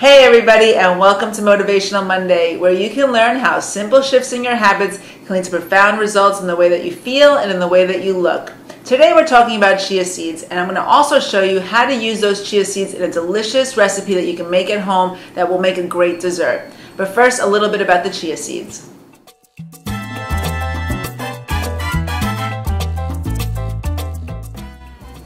Hey everybody, and welcome to Motivational Monday, where you can learn how simple shifts in your habits can lead to profound results in the way that you feel and in the way that you look. Today we're talking about chia seeds, and I'm going to also show you how to use those chia seeds in a delicious recipe that you can make at home that will make a great dessert. But first, a little bit about the chia seeds.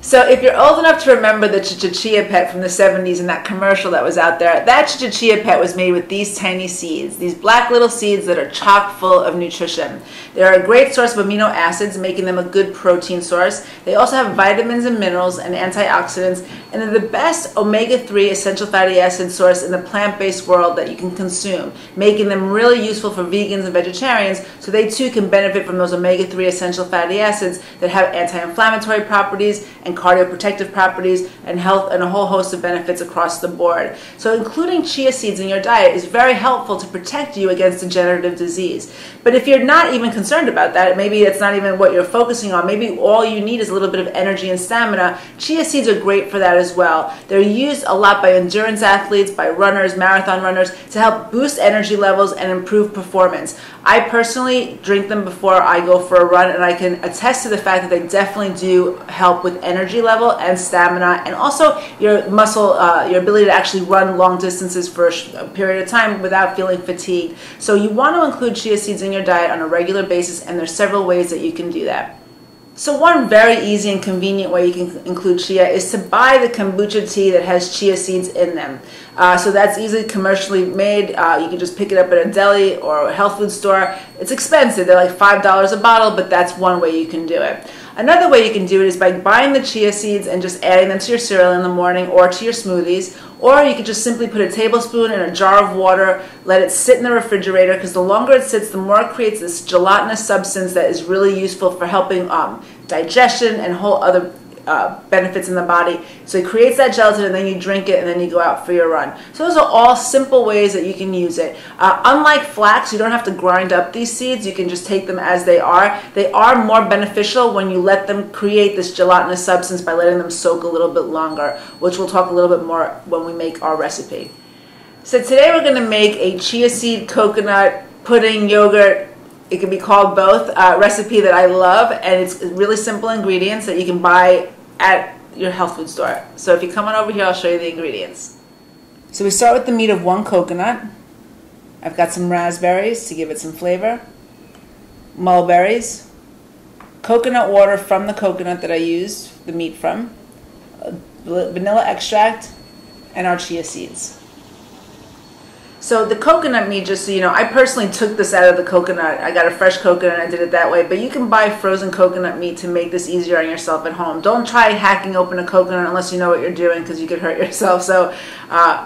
So if you're old enough to remember the Chia Pet from the 70s and that commercial that was out there, that Chia Pet was made with these tiny seeds, these black little seeds that are chock full of nutrition. They're a great source of amino acids, making them a good protein source. They also have vitamins and minerals and antioxidants, and they're the best omega-3 essential fatty acid source in the plant-based world that you can consume, making them really useful for vegans and vegetarians, so they too can benefit from those omega-3 essential fatty acids that have anti-inflammatory properties and cardioprotective properties and health and a whole host of benefits across the board. So including chia seeds in your diet is very helpful to protect you against degenerative disease. But if you're not even concerned about that, maybe it's not even what you're focusing on, maybe all you need is a little bit of energy and stamina, chia seeds are great for that as well. They're used a lot by endurance athletes, by runners, marathon runners, to help boost energy levels and improve performance. I personally drink them before I go for a run, and I can attest to the fact that they definitely do help with energy level and stamina, and also your muscle, your ability to actually run long distances for a period of time without feeling fatigued. So you want to include chia seeds in your diet on a regular basis, and there's several ways that you can do that. So one very easy and convenient way you can include chia is to buy the kombucha tea that has chia seeds in them. So that's easily commercially made. You can just pick it up at a deli or a health food store. It's expensive. They're like $5 a bottle, but that's one way you can do it. Another way you can do it is by buying the chia seeds and just adding them to your cereal in the morning or to your smoothies. Or you could just simply put a tablespoon in a jar of water, let it sit in the refrigerator, because the longer it sits, the more it creates this gelatinous substance that is really useful for helping digestion and whole other benefits in the body. So it creates that gelatin, and then you drink it, and then you go out for your run. So those are all simple ways that you can use it. Unlike flax, you don't have to grind up these seeds. You can just take them as they are. They are more beneficial when you let them create this gelatinous substance by letting them soak a little bit longer, which we'll talk a little bit more when we make our recipe. So today we're going to make a chia seed coconut pudding yogurt. It can be called both, recipe that I love, and it's really simple ingredients that you can buy at your health food store. So if you come on over here, I'll show you the ingredients. So we start with the meat of one coconut. I've got some raspberries to give it some flavor, mulberries, coconut water from the coconut that I used the meat from, vanilla extract, and our chia seeds. So the coconut meat, just so you know, I personally took this out of the coconut. I got a fresh coconut and I did it that way, but you can buy frozen coconut meat to make this easier on yourself at home. Don't try hacking open a coconut unless you know what you're doing, because you could hurt yourself. So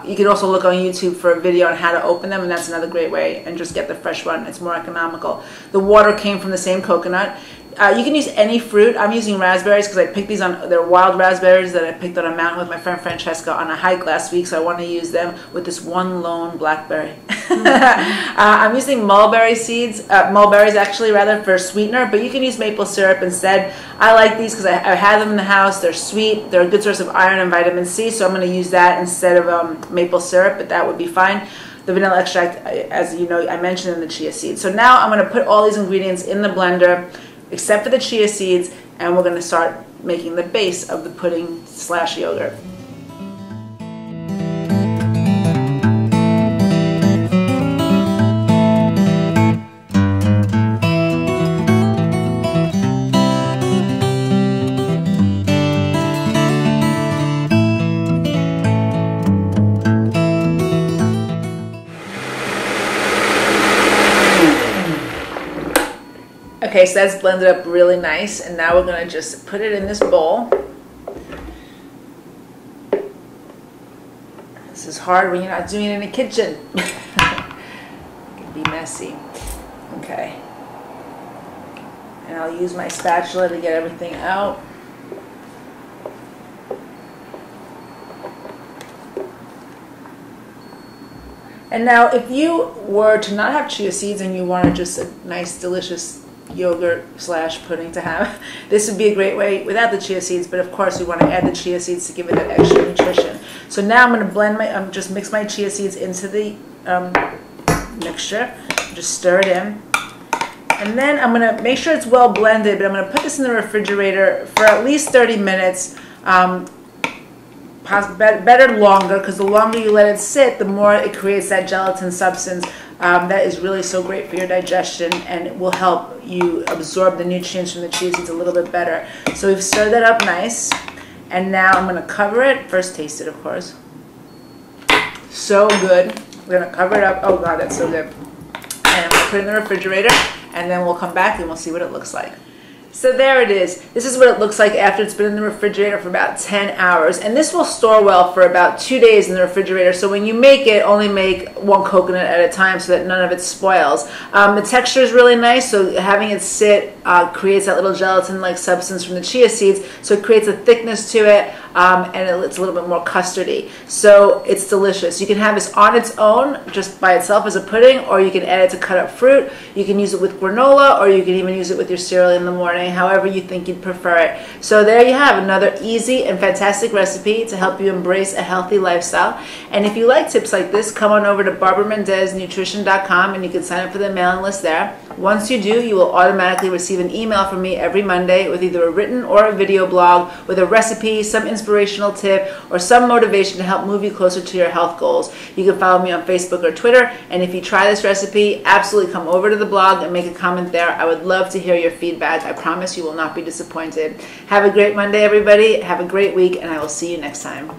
you can also look on YouTube for a video on how to open them, and that's another great way, and just get the fresh one. It's more economical. The water came from the same coconut. You can use any fruit. I'm using raspberries because I picked these on, they're wild raspberries that I picked on a mountain with my friend Francesca on a hike last week, so I want to use them with this one lone blackberry. I'm using mulberry seeds, mulberries actually rather, for sweetener, but you can use maple syrup instead. I like these because I have them in the house. They're sweet. They're a good source of iron and vitamin C, so I'm going to use that instead of maple syrup, but that would be fine. The vanilla extract, as you know, I mentioned in the chia seeds. So now I'm going to put all these ingredients in the blender, except for the chia seeds, and we're going to start making the base of the pudding / yogurt. Okay, so that's blended up really nice, and now we're going to just put it in this bowl. This is hard when you're not doing it in the kitchen. It can be messy. Okay. And I'll use my spatula to get everything out. And now if you were to not have chia seeds and you wanted just a nice, delicious yogurt / pudding to have, this would be a great way without the chia seeds, but of course we want to add the chia seeds to give it that extra nutrition. So now I'm going to blend just mix my chia seeds into the mixture. Just stir it in. And then I'm going to make sure it's well blended, but I'm going to put this in the refrigerator for at least 30 minutes. Better longer, because the longer you let it sit, the more it creates that gelatin substance that is really so great for your digestion, and it will help you absorb the nutrients from the chia seeds a little bit better. So we've stirred that up nice, and now I'm going to cover it. First taste it, of course. So good. We're going to cover it up. Oh God, that's so good. And I'm going to put it in the refrigerator, and then we'll come back and we'll see what it looks like. So there it is. This is what it looks like after it's been in the refrigerator for about 10 hours. And this will store well for about 2 days in the refrigerator. So when you make it, only make one coconut at a time so that none of it spoils. The texture is really nice, so having it sit creates that little gelatin-like substance from the chia seeds. So it creates a thickness to it, and it's a little bit more custardy. So it's delicious. You can have this on its own, just by itself as a pudding, or you can add it to cut up fruit. You can use it with granola, or you can even use it with your cereal in the morning, however you think you'd prefer it. So there you have another easy and fantastic recipe to help you embrace a healthy lifestyle. And if you like tips like this, come on over to BarbaraMendezNutrition.com and you can sign up for the mailing list there. Once you do, you will automatically receive an email from me every Monday with either a written or a video blog with a recipe, some inspirational tip, or some motivation to help move you closer to your health goals. You can follow me on Facebook or Twitter, and if you try this recipe, absolutely come over to the blog and make a comment there. I would love to hear your feedback. I promise you will not be disappointed. Have a great Monday, everybody. Have a great week, and I will see you next time.